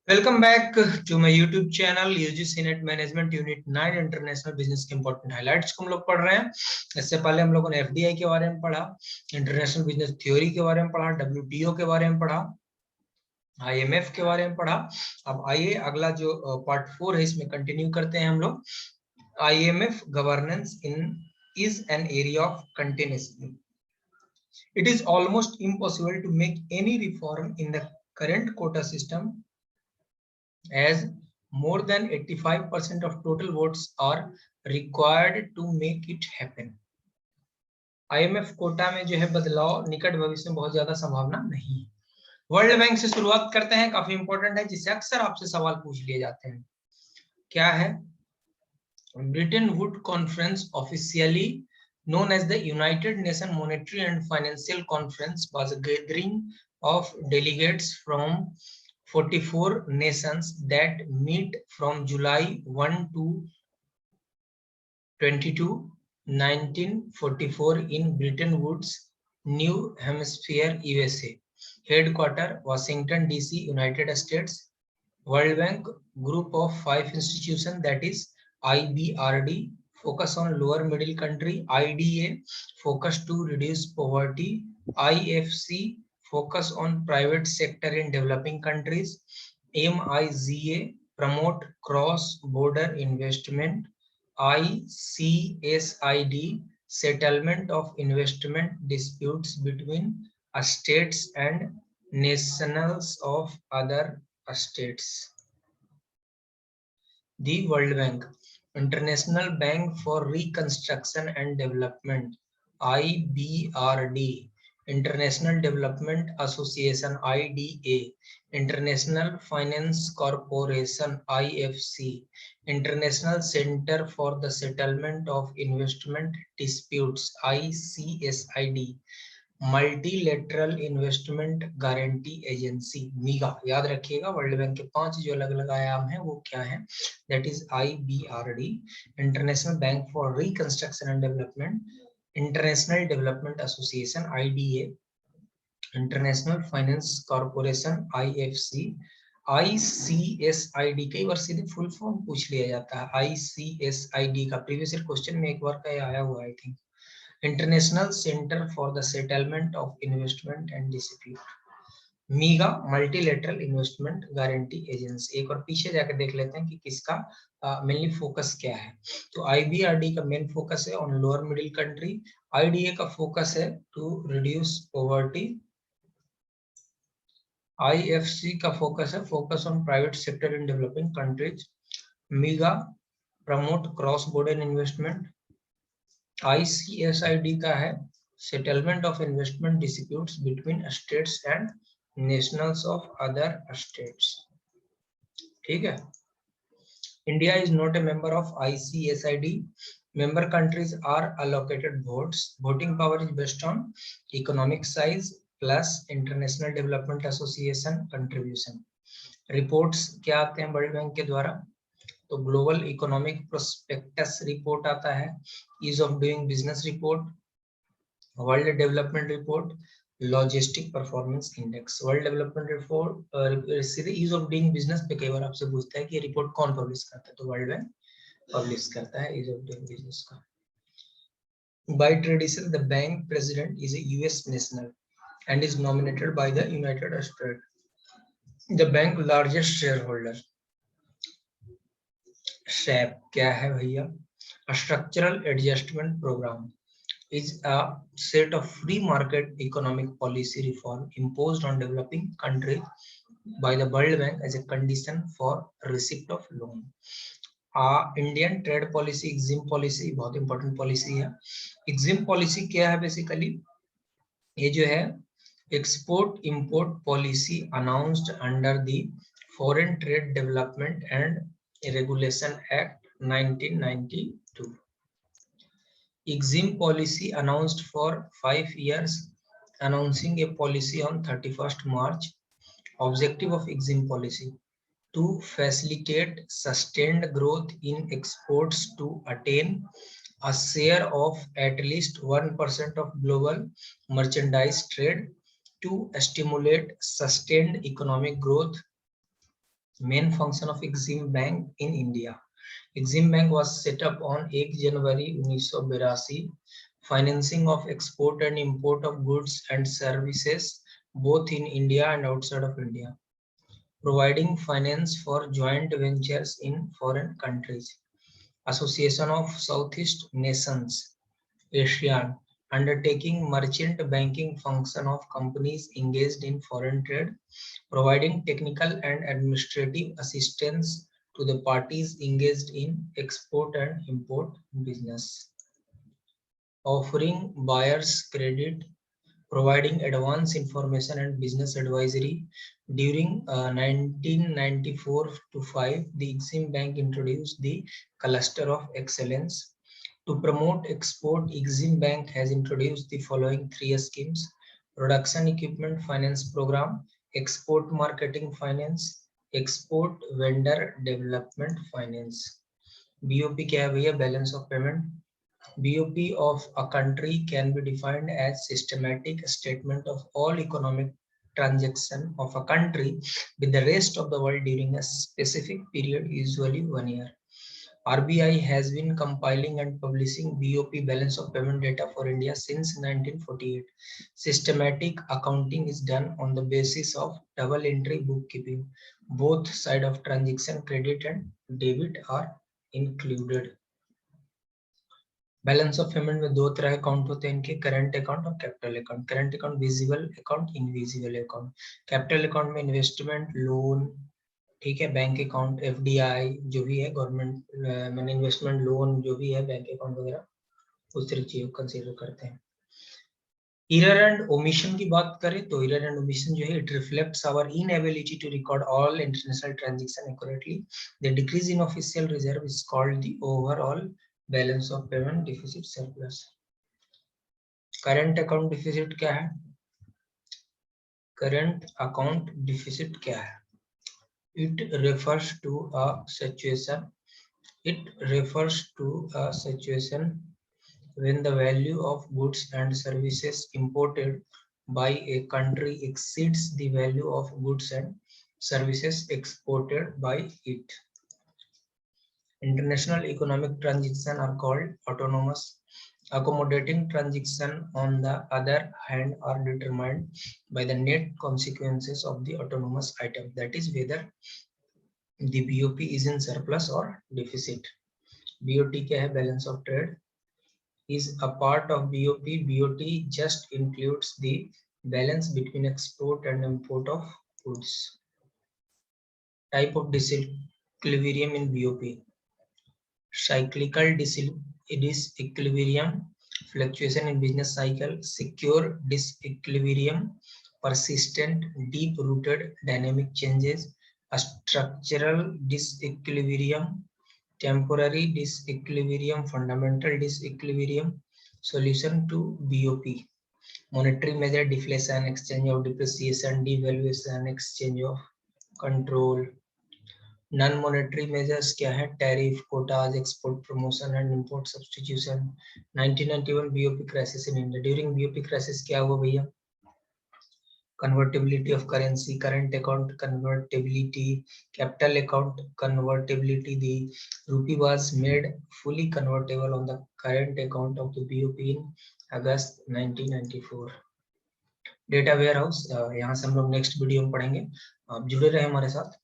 Welcome back to my YouTube channel UGC NET management unit 9 international business के important highlights को हम लोग पढ़ रहे हैं। इससे पहले हम लोगों ने एफडीआई के बारे में पढ़ा, इंटरनेशनल बिजनेस थ्योरी के बारे में पढ़ा, डब्ल्यूटीओ के बारे में पढ़ा, आईएमएफ के बारे में पढ़ा। अब आइए अगला जो पार्ट 4 है इसमें कंटिन्यू करते हैं हम लोग। IMF governance in is an area of continuity. It is almost impossible to make any reform in the current quota system as more than 85% of total votes are required to make it happen. IMF quota में जो है बदलाव निकट भविष्य में बहुत ज्यादा संभावना नहीं है। वर्ल्ड बैंक से शुरुआत करते हैं, काफी इंपॉर्टेंट है जिससे अक्सर आपसे सवाल पूछ लिए जाते हैं। क्या है? Britain would conference, officially known as the United Nations Monetary and Financial Conference, was a gathering of delegates from 44 nations that meet from July 1 to 22, 1944 in Bretton Woods, New Hampshire, USA. Headquarter Washington DC, United States. World Bank group of 5 institutions, that is IBRD, focus on lower middle country. IDA, focus to reduce poverty. IFC, focus on private sector in developing countries. MIZA, promote cross border investment. ICSID, settlement of investment disputes between states and nationals of other states. The World Bank, International Bank for Reconstruction and Development, IBRD, International Development Association, IDA, International Finance Corporation, IFC, International Center for the Settlement of Investment Disputes, ICSID, multilateral investment guarantee agency, MIGA. याद रखिएगा world bank के 5 जो अलग अलग आयाम हैं वो क्या हैं? That is IBRD, international bank for reconstruction and development, international development association, IDA, international finance corporation, IFC, ICSID। कई बार सीधे फुल फॉर्म पूछ लिया जाता है ICSID का, प्रीवियस ईयर क्वेश्चन में एक बार का आया हुआ है I think. International centre for the settlement of investment and dispute, मीगा, multilateral investment guarantee agency. एक और पीछे जाकर देख लेते हैं कि किसका मेनली फोकस क्या है। तो IBRD का मेन फोकस है on lower middle country, IDA का फोकस है टू रिड्यूस पॉवर्टी, IFC का फोकस है focus on private sector in developing countries, मीगा promote cross border investment, ICSID का है settlement of investment disputes between states and nationals of other states. ठीक है। India is not a member of ICSID. Member countries are allocated votes. Voting power is based on economic size plus International Development Association contribution. Reports क्या आते हैं world bank के द्वारा? तो global economic prospectus report आता है, ease of doing business report, world development report, logistic performance index. World development report सीधे ease of doing business पे कई बार आपसे पूछता है कि रिपोर्ट कौन पब्लिश करता है, तो वर्ल्ड बैंक पब्लिश करता है ईज ऑफ डूइंग बिजनेस का। By tradition the bank president is a US national and is nominated by the United States. The bank largest share holder. SAP क्या है भैया? Structural adjustment programme is a set of free market economic policy reform imposed on developing countries by the World Bank as a condition for receipt of loan. Indian trade policy, EXIM policy बहुत important policy है। EXIM policy क्या है basically? ये जो है export import policy announced under the foreign trade development and regulation act 1992. EXIM policy announced for 5 years, announcing a policy on 31st March. Objective of EXIM policy: to facilitate sustained growth in exports to attain a share of at least 1% of global merchandise trade, to stimulate sustained economic growth Main function of Exim Bank in India. Exim Bank was set up on 1 January 1982, financing of export and import of goods and services both in India and outside of India, providing finance for joint ventures in foreign countries. Association of Southeast Nations, ASEAN, undertaking merchant banking function of companies engaged in foreign trade, providing technical and administrative assistance to the parties engaged in export and import business, offering buyers credit, providing advance information and business advisory. During 1994 to 5, the Exim Bank introduced the Cluster of Excellence. To promote export, Exim Bank has introduced the following 3 schemes: Production Equipment Finance Program, Export Marketing Finance, Export Vendor Development Finance. BOP क्या है भैया? Balance of Payment. BOP of a country can be defined as systematic statement of all economic transaction of a country with the rest of the world during a specific period, usually 1 year. RBI has been compiling and publishing BOP balance of payment data for India since 1948. Systematic accounting is done on the basis of double entry bookkeeping. Both sides of transaction, credit and debit, are included. Balance of payment में 2 तरह account होते हैं इनके, current account और capital account. Current account visible account, invisible account. Capital account में investment, loan, ठीक है, bank account, FDI जो भी है गवर्नमेंट मैंने इन्वेस्टमेंट लोन जो भी है बैंक अकाउंट वगैरह, उस तरह चीजों को कंसीडर करते हैं। एरर एंड ओमिशन की बात करें तो एरर एंड ओमिशन जो है, it reflects our inability to record all international transaction accurately. The decrease in official reserve is called the overall balance of payment deficit surplus. Current account deficit क्या है? Current account deficit क्या है? It refers to a situation. It refers to a situation when the value of goods and services imported by a country exceeds the value of goods and services exported by it. International economic transactions are called autonomous. Accommodating transactions, on the other hand, are determined by the net consequences of the autonomous item, that is whether the BOP is in surplus or deficit. BOT क्या है? Balance of trade is a part of BOP. BOT just includes the balance between export and import of goods. Type of disequilibrium in BOP: cyclical disequilibrium, fluctuation in business cycle; secure disequilibrium, persistent, deep-rooted dynamic changes; a structural disequilibrium, temporary disequilibrium; fundamental disequilibrium. Solution to BOP: monetary measure, deflation, exchange of depreciation, devaluation, exchange of control. Non monetary measures क्या है? Tariff, quotas, export promotion and import substitution. 1991 BOP crisis in India. During BOP crisis क्या हुआ भैया? Convertibility of currency, current account convertibility, capital account convertibility. The rupee was made fully convertible on the current account of the BOP in August 1994। Data warehouse, यहाँ से हम लोग next video में पढ़ेंगे। आप जुड़े रहे हमारे साथ।